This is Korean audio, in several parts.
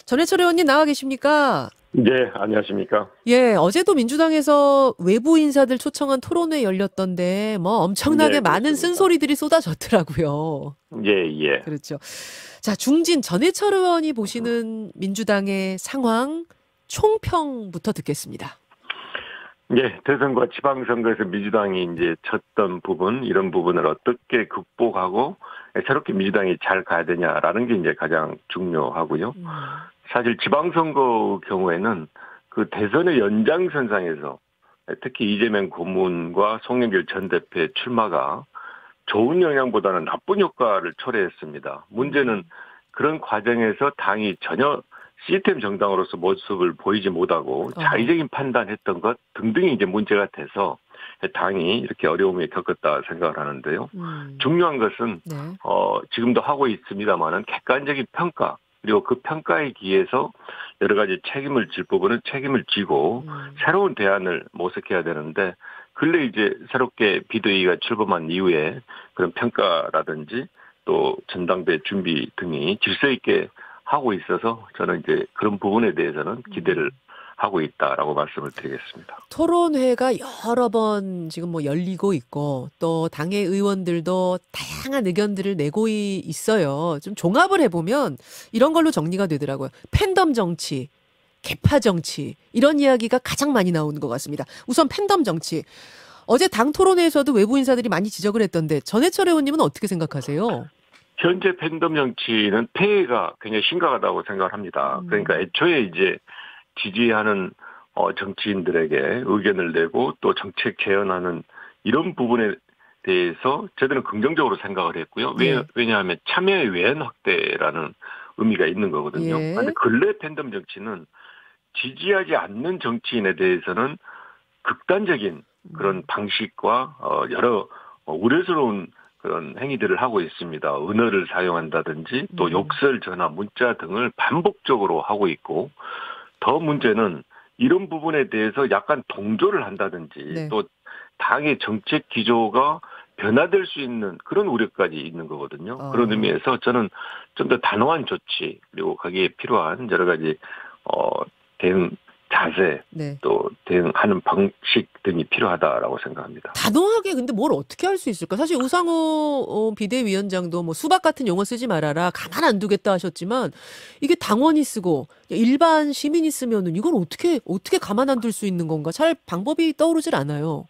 전해철 의원님 나와 계십니까? 네, 안녕하십니까. 예, 어제도 민주당에서 외부 인사들 초청한 토론회 열렸던데, 뭐 엄청나게 네, 많은 그렇습니다. 쓴소리들이 쏟아졌더라고요. 예, 예. 그렇죠. 자, 중진 전해철 의원이 보시는 민주당의 상황 총평부터 듣겠습니다. 예, 대선과 지방선거에서 민주당이 이제 졌던 부분, 이런 부분을 어떻게 극복하고 새롭게 민주당이 잘 가야 되냐라는 게 이제 가장 중요하고요. 음, 사실 지방선거 경우에는 그 대선의 연장선상에서 특히 이재명 고문과 송영길 전 대표의 출마가 좋은 영향보다는 나쁜 효과를 초래했습니다. 문제는 음, 그런 과정에서 당이 전혀 시스템 정당으로서 모습을 보이지 못하고 어허, 자의적인 판단했던 것 등등이 이제 문제가 돼서 당이 이렇게 어려움을 겪었다 생각을 하는데요. 음, 중요한 것은 네, 지금도 하고 있습니다만은 객관적인 평가 그리고 그 평가에 기해서 여러 가지 책임을 질 부분은 책임을 지고 음, 새로운 대안을 모색해야 되는데 근래 이제 새롭게 비대위가 출범한 이후에 그런 평가라든지 또 전당대 준비 등이 질서 있게 하고 있어서 저는 이제 그런 부분에 대해서는 기대를 음. 하고 있다라고 말씀을 드리겠습니다. 토론회가 여러 번 지금 뭐 열리고 있고 또 당의 의원들도 다양한 의견들을 내고 있어요. 좀 종합을 해보면 이런 걸로 정리가 되더라고요. 팬덤 정치, 계파 정치 이런 이야기가 가장 많이 나오는 것 같습니다. 우선 팬덤 정치. 어제 당 토론회에서도 외부 인사들이 많이 지적을 했던데 전해철 의원님은 어떻게 생각하세요? 현재 팬덤 정치는 폐해가 굉장히 심각하다고 생각을 합니다. 그러니까 음, 애초에 이제 지지하는 정치인들에게 의견을 내고 또 정책 제언하는 이런 부분에 대해서 저들은 긍정적으로 생각을 했고요. 예, 왜냐하면 참여의 외연 확대라는 의미가 있는 거거든요. 그런데 예, 근래 팬덤 정치는 지지하지 않는 정치인에 대해서는 극단적인 그런 음, 방식과 여러 우려스러운 그런 행위들을 하고 있습니다. 언어를 사용한다든지 또 음, 욕설, 전화, 문자 등을 반복적으로 하고 있고 더 문제는 이런 부분에 대해서 약간 동조를 한다든지 네. 또 당의 정책 기조가 변화될 수 있는 그런 우려까지 있는 거거든요. 그런 어, 의미에서 저는 좀 더 단호한 조치 그리고 거기에 필요한 여러 가지 어 대응 자세 네. 또 대응하는 방식 등이 필요하다라고 생각합니다. 단호하게 근데 뭘 어떻게 할 수 있을까? 사실 우상호 비대위원장도 뭐 수박 같은 용어 쓰지 말아라. 가만 안 두겠다 하셨지만 이게 당원이 쓰고 일반 시민이 쓰면은 이걸 어떻게 가만 안 둘 수 있는 건가? 잘 방법이 떠오르질 않아요.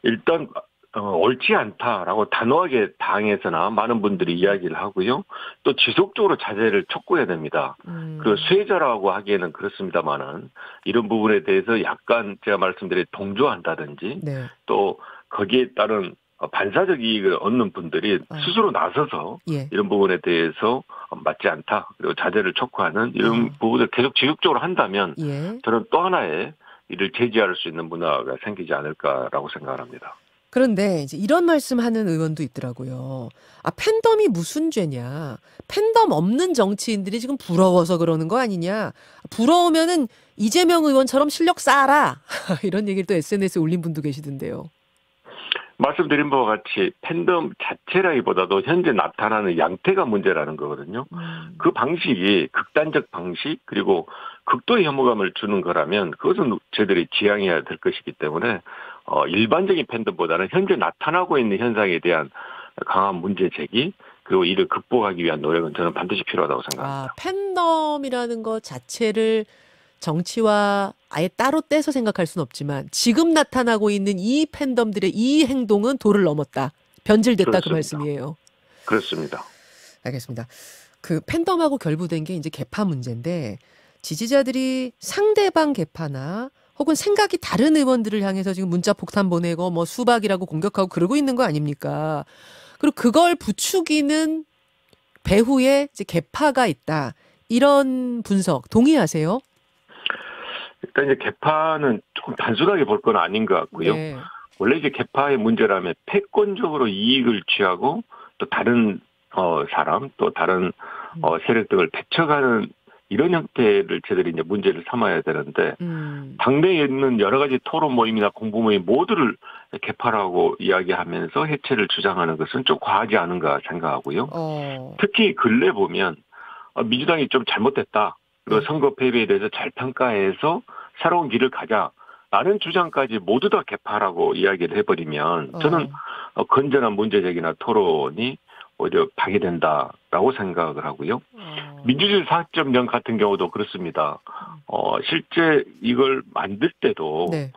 일단 옳지 않다라고 단호하게 당에서나 많은 분들이 음, 이야기를 하고요. 또 지속적으로 자제를 촉구해야 됩니다. 그리고 음, 수혜자라고 하기에는 그렇습니다만은 이런 부분에 대해서 약간 제가 말씀드린 동조한다든지 네. 또 거기에 따른 반사적 이익을 얻는 분들이 아, 스스로 나서서 예. 이런 부분에 대해서 맞지 않다. 그리고 자제를 촉구하는 이런 아, 부분을 계속 지속적으로 한다면 예. 저는 또 하나의 이를 제지할 수 있는 문화가 생기지 않을까라고 생각을 합니다. 그런데 이제 이런 말씀하는 의원도 있더라고요. 아, 팬덤이 무슨 죄냐? 팬덤 없는 정치인들이 지금 부러워서 그러는 거 아니냐? 부러우면은 이재명 의원처럼 실력 쌓아라. 이런 얘기를 또 SNS에 올린 분도 계시던데요. 말씀드린 바와 같이 팬덤 자체라기보다도 현재 나타나는 양태가 문제라는 거거든요. 그 음, 방식이 극단적 방식 그리고 극도의 혐오감을 주는 거라면 그것은 저희들이 지양해야 될 것이기 때문에 일반적인 팬덤보다는 현재 나타나고 있는 현상에 대한 강한 문제 제기 그리고 이를 극복하기 위한 노력은 저는 반드시 필요하다고 아, 생각합니다. 팬덤이라는 것 자체를 정치와 아예 따로 떼서 생각할 수는 없지만 지금 나타나고 있는 이 팬덤들의 이 행동은 도를 넘었다. 변질됐다 그 그렇습니다. 말씀이에요. 그렇습니다. 알겠습니다. 그 팬덤하고 결부된 게 이제 계파 문제인데 지지자들이 상대방 계파나 혹은 생각이 다른 의원들을 향해서 지금 문자 폭탄 보내고 뭐 수박이라고 공격하고 그러고 있는 거 아닙니까? 그리고 그걸 부추기는 배후에 이제 계파가 있다. 이런 분석 동의하세요? 일단 이제 개파는 조금 단순하게 볼 건 아닌 것 같고요. 네. 원래 이제 개파의 문제라면 패권적으로 이익을 취하고 또 다른 사람 또 다른 음. 세력 등을 배척하는 이런 형태를 저들이 이제 문제를 삼아야 되는데 음. 당내에 있는 여러 가지 토론 모임이나 공부 모임 모두를 개파라고 이야기하면서 해체를 주장하는 것은 좀 과하지 않은가 생각하고요. 어. 특히 근래 보면 민주당이 좀 잘못됐다. 그리고 선거 패배에 대해서 잘 평가해서 새로운 길을 가자라는 주장까지 모두 다 개파라고 이야기를 해버리면 저는 건전한 문제제기나 토론이 오히려 방해된다라고 생각을 하고요. 민주주의 4.0 같은 경우도 그렇습니다. 실제 이걸 만들 때도 네.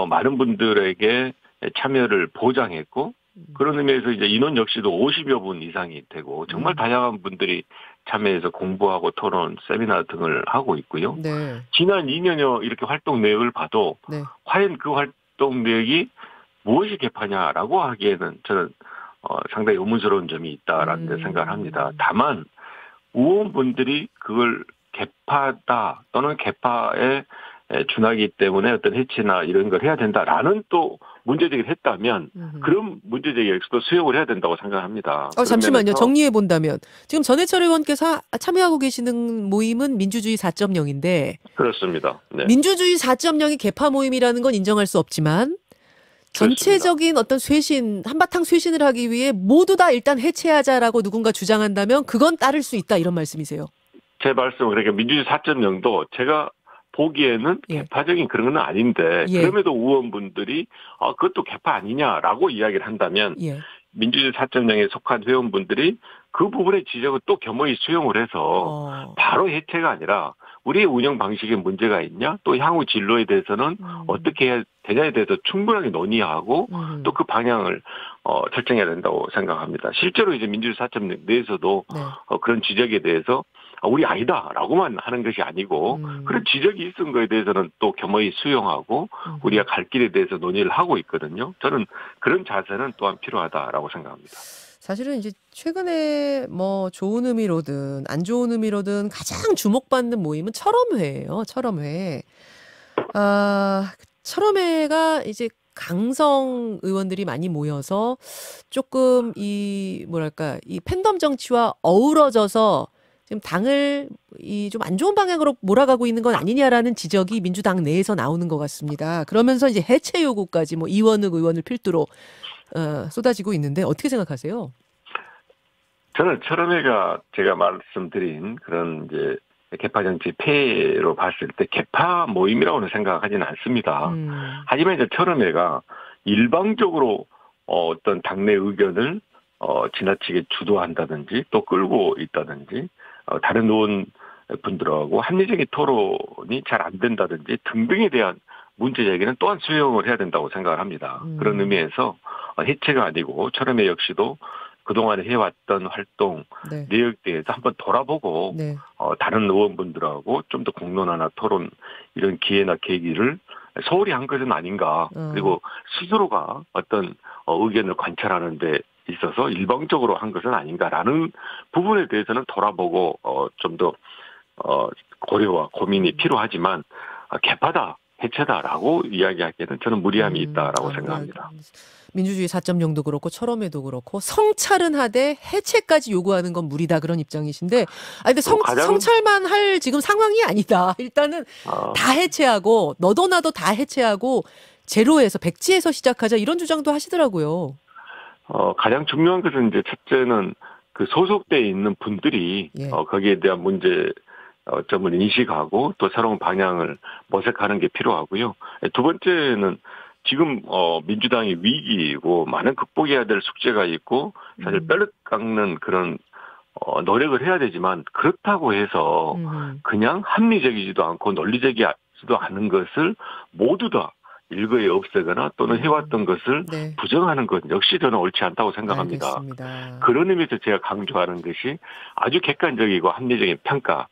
많은 분들에게 참여를 보장했고 그런 의미에서 이제 인원 역시도 50여 분 이상이 되고 정말 다양한 분들이 참여해서 공부하고 토론, 세미나 등을 하고 있고요. 네. 지난 2년여 이렇게 활동 내역을 봐도 네. 과연 그 활동 내역이 무엇이 개파냐라고 하기에는 저는 상당히 의문스러운 점이 있다라는 데 생각을 합니다. 다만 의원분들이 그걸 개파다 또는 개파에 준하기 때문에 어떤 해체나 이런 걸 해야 된다라는 또 문제제기를 했다면 그런 문제제기에서도 수용을 해야 된다고 생각합니다. 잠시만요. 정리해 본다면 지금 전해철 의원께서 참여하고 계시는 모임은 민주주의 4.0인데 그렇습니다. 네. 민주주의 4.0이 개파 모임이라는 건 인정할 수 없지만 전체적인 어떤 쇄신, 한바탕 쇄신을 하기 위해 모두 다 일단 해체하자라고 누군가 주장한다면 그건 따를 수 있다 이런 말씀이세요? 제 말씀은 그러니까 민주주의 4.0도 제가 보기에는 개파적인 그런 건 아닌데 그럼에도 의원분들이 그것도 개파 아니냐라고 이야기를 한다면 민주주의 4.0에 속한 회원분들이 그 부분의 지적을 또 겸허히 수용을 해서 바로 해체가 아니라 우리의 운영 방식에 문제가 있냐 또 향후 진로에 대해서는 어떻게 해야 되냐에 대해서 충분하게 논의하고 또 그 방향을 설정해야 된다고 생각합니다. 실제로 이제 민주주의 4.0 내에서도 그런 지적에 대해서 우리 아니다라고만 하는 것이 아니고 그런 지적이 있은 거에 대해서는 또 겸허히 수용하고 우리가 갈 길에 대해서 논의를 하고 있거든요. 저는 그런 자세는 또한 필요하다라고 생각합니다. 사실은 이제 최근에 뭐 좋은 의미로든 안 좋은 의미로든 가장 주목받는 모임은 철험회예요. 철험회. 철험회가 이제 강성 의원들이 많이 모여서 조금 이 뭐랄까 이 팬덤 정치와 어우러져서 지금 당을 이 좀 안 좋은 방향으로 몰아가고 있는 건 아니냐라는 지적이 민주당 내에서 나오는 것 같습니다. 그러면서 이제 해체 요구까지 뭐 이원흑 의원을 필두로 쏟아지고 있는데 어떻게 생각하세요? 저는 철험회가 제가 말씀드린 그런 이제 개파 정치 폐해로 봤을 때 개파 모임이라고는 생각하지는 않습니다. 하지만 이제 철험회가 일방적으로 어떤 당내 의견을 지나치게 주도한다든지 또 끌고 있다든지 다른 의원분들하고 합리적인 토론이 잘 안 된다든지 등등에 대한 문제 제기는 또한 수용을 해야 된다고 생각을 합니다. 그런 의미에서 해체가 아니고 철험회 역시도 그동안 해왔던 활동 내역에 대해서 한번 돌아보고 다른 의원분들하고 좀 더 공론화나 토론 이런 기회나 계기를 소홀히 한 것은 아닌가. 그리고 스스로가 어떤 의견을 관찰하는 데 있어서 일방적으로 한 것은 아닌가라는 부분에 대해서는 돌아보고 좀 더 고려와 고민이 필요하지만 개파다, 해체다라고 이야기하기에는 저는 무리함이 있다라고 생각합니다. 민주주의 4.0도 그렇고 철험회도 그렇고 성찰은 하되 해체까지 요구하는 건 무리다 그런 입장이신데 근데 성찰만 할 지금 상황이 아니다. 일단은 다 해체하고 너도 나도 다 해체하고 제로에서 백지에서 시작하자 이런 주장도 하시더라고요. 가장 중요한 것은 이제 첫째는 그 소속돼 있는 분들이 거기에 대한 문제 점을 인식하고 또 새로운 방향을 모색하는 게 필요하고요. 두 번째는 지금 민주당이 위기이고 많은 극복해야 될 숙제가 있고 사실 뼈를 깎는 그런 노력을 해야 되지만 그렇다고 해서 그냥 합리적이지도 않고 논리적이지도 않은 것을 모두 다 일거에 없애거나 또는 해왔던 것을 부정하는 것 역시 저는 옳지 않다고 생각합니다. 알겠습니다. 그런 의미에서 제가 강조하는 것이 아주 객관적이고 합리적인 평가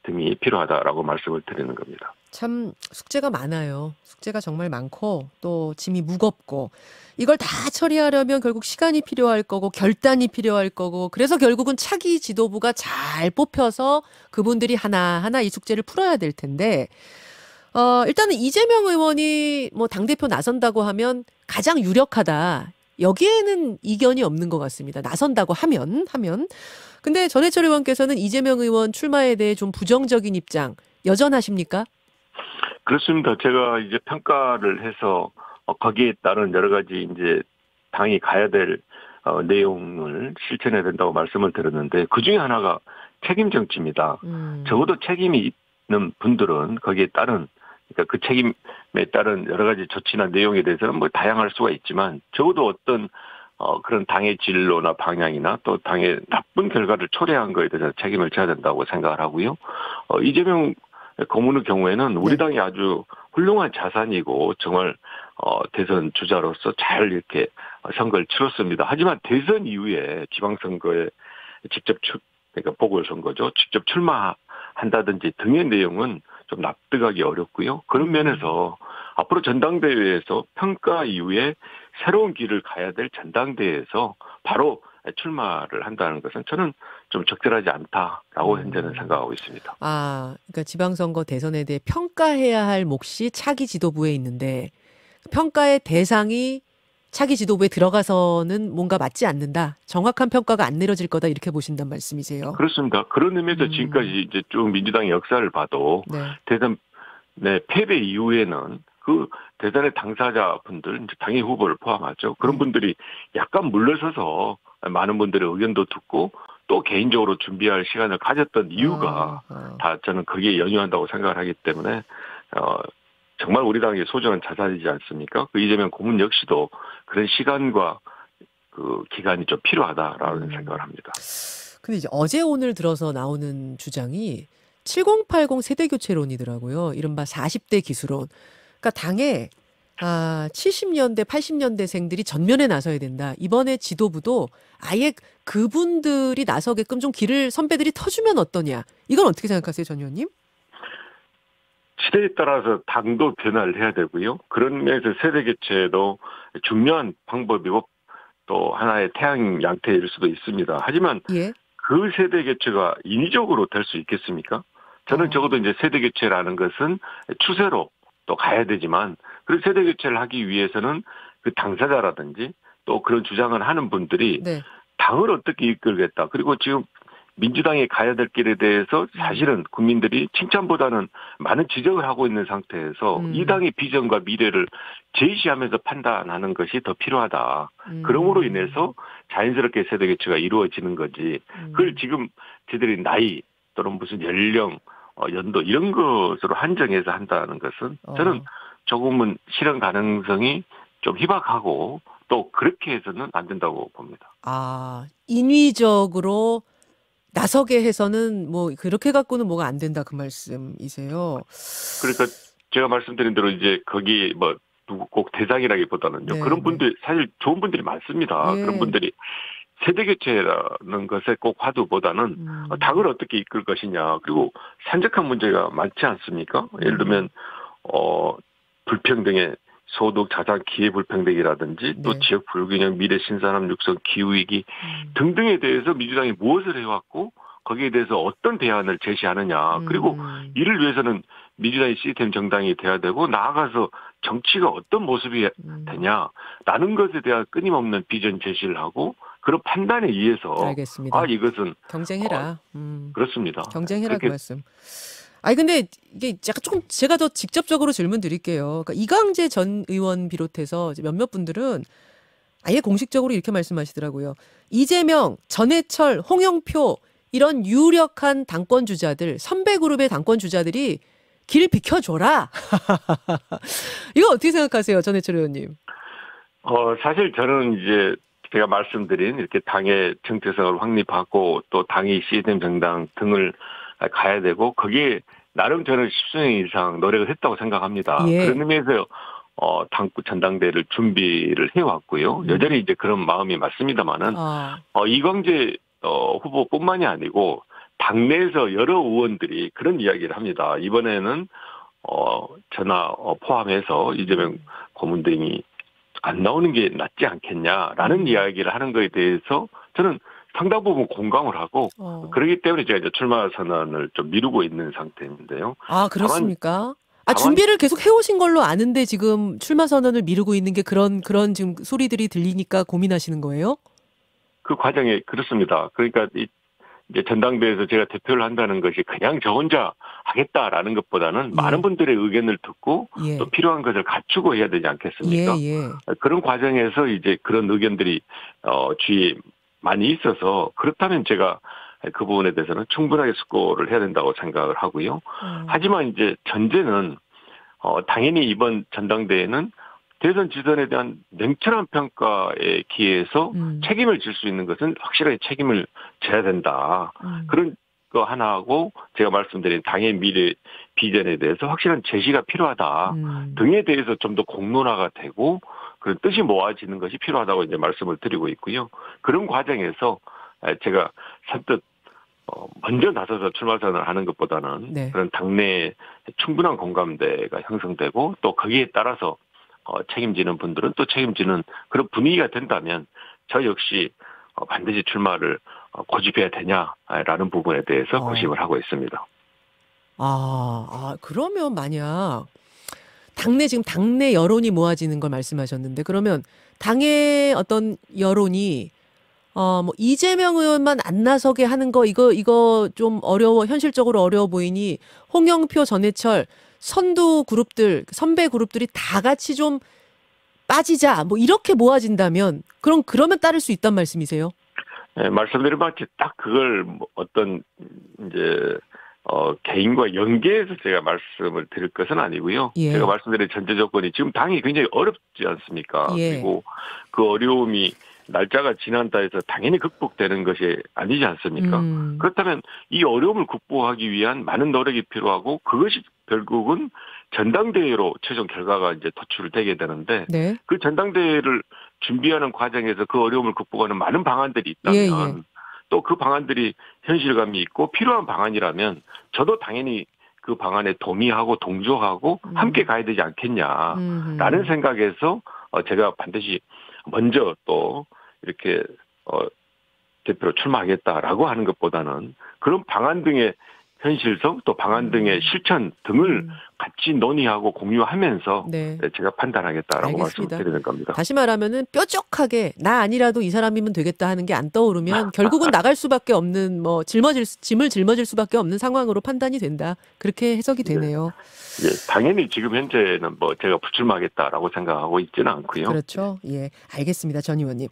등이 필요하다라고 말씀을 드리는 겁니다. 참 숙제가 많아요. 숙제가 정말 많고 또 짐이 무겁고 이걸 다 처리하려면 결국 시간이 필요할 거고 결단이 필요할 거고 그래서 결국은 차기 지도부가 잘 뽑혀서 그분들이 하나하나 이 숙제를 풀어야 될 텐데 일단은 이재명 의원이 뭐 당대표 나선다고 하면 가장 유력하다. 여기에는 이견이 없는 것 같습니다. 나선다고 하면. 근데 전해철 의원께서는 이재명 의원 출마에 대해 좀 부정적인 입장 여전하십니까? 그렇습니다. 제가 이제 평가를 해서 거기에 따른 여러 가지 이제 당이 가야 될 내용을 실천해야 된다고 말씀을 드렸는데 그 중에 하나가 책임 정치입니다. 적어도 책임이 분들은 거기에 따른 그러니까 그 책임에 따른 여러 가지 조치나 내용에 대해서는 뭐 다양할 수가 있지만 적어도 어떤 그런 당의 진로나 방향이나 또 당의 나쁜 결과를 초래한 거에 대해서 책임을 져야 된다고 생각을 하고요. 이재명 고문의 경우에는 우리 네. 당이 아주 훌륭한 자산이고 정말 대선 주자로서 잘 이렇게 선거를 치렀습니다. 하지만 대선 이후에 지방선거에 직접 그러니까 보궐선거죠. 직접 출마한다든지 등의 내용은 좀 납득하기 어렵고요. 그런 면에서 앞으로 전당대회에서 평가 이후에 새로운 길을 가야 될 전당대회에서 바로 출마를 한다는 것은 저는 좀 적절하지 않다라고 현재는 생각하고 있습니다. 아, 그러니까 지방선거 대선에 대해 평가해야 할 몫이 차기 지도부에 있는데 평가의 대상이 차기 지도부에 들어가서는 뭔가 맞지 않는다. 정확한 평가가 안 내려질 거다 이렇게 보신단 말씀이세요. 그렇습니다. 그런 의미에서 지금까지 이제 쭉 민주당의 역사를 봐도 네. 대선 패배 이후에는 그 대선의 당사자분들, 이제 당의 후보를 포함하죠. 그런 분들이 약간 물러서서 많은 분들의 의견도 듣고 또 개인적으로 준비할 시간을 가졌던 이유가 다 저는 거기에 연유한다고 생각을 하기 때문에 정말 우리 당의 소중한 자산이지 않습니까? 그 이재명 고문 역시도 그런 시간과 그 기간이 좀 필요하다라는 생각을 합니다. 근데 이제 어제 오늘 들어서 나오는 주장이 7080 세대교체론이더라고요. 이른바 40대 기수론. 그러니까 당에 70년대, 80년대생들이 전면에 나서야 된다. 이번에 지도부도 아예 그분들이 나서게끔 좀 길을 선배들이 터주면 어떠냐. 이건 어떻게 생각하세요, 전 의원님? 시대에 따라서 당도 변화를 해야 되고요. 그런 면에서 세대 교체도 중요한 방법이고 또 하나의 태양 양태일 수도 있습니다. 하지만 예. 그 세대 교체가 인위적으로 될 수 있겠습니까? 저는 적어도 이제 세대 교체라는 것은 추세로 또 가야 되지만 그 세대 교체를 하기 위해서는 그 당사자라든지 또 그런 주장을 하는 분들이 네. 당을 어떻게 이끌겠다. 그리고 지금 민주당이 가야 될 길에 대해서 사실은 국민들이 칭찬보다는 많은 지적을 하고 있는 상태에서 이 당의 비전과 미래를 제시하면서 판단하는 것이 더 필요하다. 그러므로 인해서 자연스럽게 세대 교체가 이루어지는 거지. 그걸 지금 저희들이 나이 또는 무슨 연령, 연도 이런 것으로 한정해서 한다는 것은 저는 조금은 실현 가능성이 좀 희박하고 또 그렇게 해서는 안 된다고 봅니다. 인위적으로 나서게 해서는 뭐 그렇게 갖고는 뭐가 안 된다 그 말씀이세요. 그러니까 제가 말씀드린 대로 이제 거기 뭐 누구 꼭 대상이라기보다는요. 네, 그런 분들 사실 좋은 분들이 많습니다. 예. 그런 분들이 세대 교체라는 것에 꼭 화두보다는 당을 어떻게 이끌 것이냐. 그리고 산적한 문제가 많지 않습니까? 예를 들면 불평등의 소득, 자산, 기회 불평등이라든지 또 네. 지역 불균형, 미래 신산업 육성, 기후 위기 등등에 대해서 민주당이 무엇을 해왔고 거기에 대해서 어떤 대안을 제시하느냐. 그리고 이를 위해서는 민주당이 시스템 정당이 돼야 되고 나아가서 정치가 어떤 모습이 되냐라는 것에 대한 끊임없는 비전 제시를 하고 그런 판단에 의해서 알겠습니다. 이것은 경쟁해라. 그렇습니다. 경쟁해라 그 그렇게 말씀. 근데 이게 약간 조금 제가 더 직접적으로 질문 드릴게요. 그러니까 이광재 전 의원 비롯해서 이제 몇몇 분들은 아예 공식적으로 이렇게 말씀하시더라고요. 이재명, 전해철, 홍영표 이런 유력한 당권 주자들, 선배 그룹의 당권 주자들이 길 비켜줘라. 이거 어떻게 생각하세요, 전해철 의원님? 사실 저는 이제 제가 말씀드린 이렇게 당의 정체성을 확립하고 또 당이 시스템 정당 등을 가야 되고 거기에 나름 저는 10수년 이상 노력을 했다고 생각합니다. 예. 그런 의미에서 당구 전당대회를 준비를 해왔고요. 여전히 이제 그런 마음이 맞습니다만은 이광재 후보뿐만이 아니고 당내에서 여러 의원들이 그런 이야기를 합니다. 이번에는 전화 포함해서 이재명 고문 등이 안 나오는 게 낫지 않겠냐라는 이야기를 하는 거에 대해서 저는 상당 부분 공감을 하고 그렇기 때문에 제가 이제 출마 선언을 좀 미루고 있는 상태인데요. 그렇습니까? 준비를 계속 해오신 걸로 아는데 지금 출마 선언을 미루고 있는 게 그런 지금 소리들이 들리니까 고민하시는 거예요? 그 과정에 그렇습니다. 그러니까 이제 전당대회에서 제가 대표를 한다는 것이 그냥 저 혼자 하겠다라는 것보다는 많은 분들의 의견을 듣고 또 필요한 것을 갖추고 해야 되지 않겠습니까? 그런 과정에서 이제 그런 의견들이 주위에 많이 있어서 그렇다면 제가 그 부분에 대해서는 충분하게 숙고를 해야 된다고 생각을 하고요. 하지만 이제 전제는 당연히 이번 전당대회는 대선 지선에 대한 냉철한 평가에 기해서 책임을 질 수 있는 것은 확실하게 책임을 져야 된다. 그런 거 하나하고 제가 말씀드린 당의 미래 비전에 대해서 확실한 제시가 필요하다 등에 대해서 좀 더 공론화가 되고 그런 뜻이 모아지는 것이 필요하다고 이제 말씀을 드리고 있고요. 그런 과정에서 제가 선뜻 먼저 나서서 출마 선언을 하는 것보다는 네. 그런 당내에 충분한 공감대가 형성되고 또 거기에 따라서 책임지는 분들은 또 책임지는 그런 분위기가 된다면 저 역시 반드시 출마를 고집해야 되냐라는 부분에 대해서 고심을 하고 있습니다. 그러면 만약 지금 당내 여론이 모아지는 걸 말씀하셨는데 그러면 당의 어떤 여론이 뭐 이재명 의원만 안 나서게 하는 거 이거 좀 현실적으로 어려워 보이니 홍영표, 전해철 선두 그룹들, 선배 그룹들이 다 같이 좀 빠지자 뭐 이렇게 모아진다면 그러면 따를 수 있단 말씀이세요? 네, 말씀드린 바같이 딱 그걸 어떤 이제 개인과 연계해서 제가 말씀을 드릴 것은 아니고요. 예. 제가 말씀드린 전제 조건이 지금 당이 굉장히 어렵지 않습니까? 예. 그리고 그 어려움이 날짜가 지난다 해서 당연히 극복되는 것이 아니지 않습니까? 그렇다면 이 어려움을 극복하기 위한 많은 노력이 필요하고 그것이 결국은 전당대회로 최종 결과가 이제 도출되게 되는데 네. 그 전당대회를 준비하는 과정에서 그 어려움을 극복하는 많은 방안들이 있다면 또 그 방안들이 현실감이 있고 필요한 방안이라면 저도 당연히 그 방안에 동의하고 동조하고 함께 가야 되지 않겠냐라는 생각에서 제가 반드시 먼저 또 이렇게 대표로 출마하겠다라고 하는 것보다는 그런 방안 등의 현실성 또 방안 등의 실천 등을 같이 논의하고 공유하면서 네. 제가 판단하겠다라고 알겠습니다. 말씀드리는 겁니다. 다시 말하면은 뾰족하게 나 아니라도 이 사람이면 되겠다 하는 게 안 떠오르면 결국은 나갈 수밖에 없는 짐을 짊어질 수밖에 없는 상황으로 판단이 된다. 그렇게 해석이 되네요. 예, 당연히 지금 현재는 제가 불출마하겠다라고 생각하고 있지는 않고요. 그렇죠. 예, 알겠습니다, 전 의원님.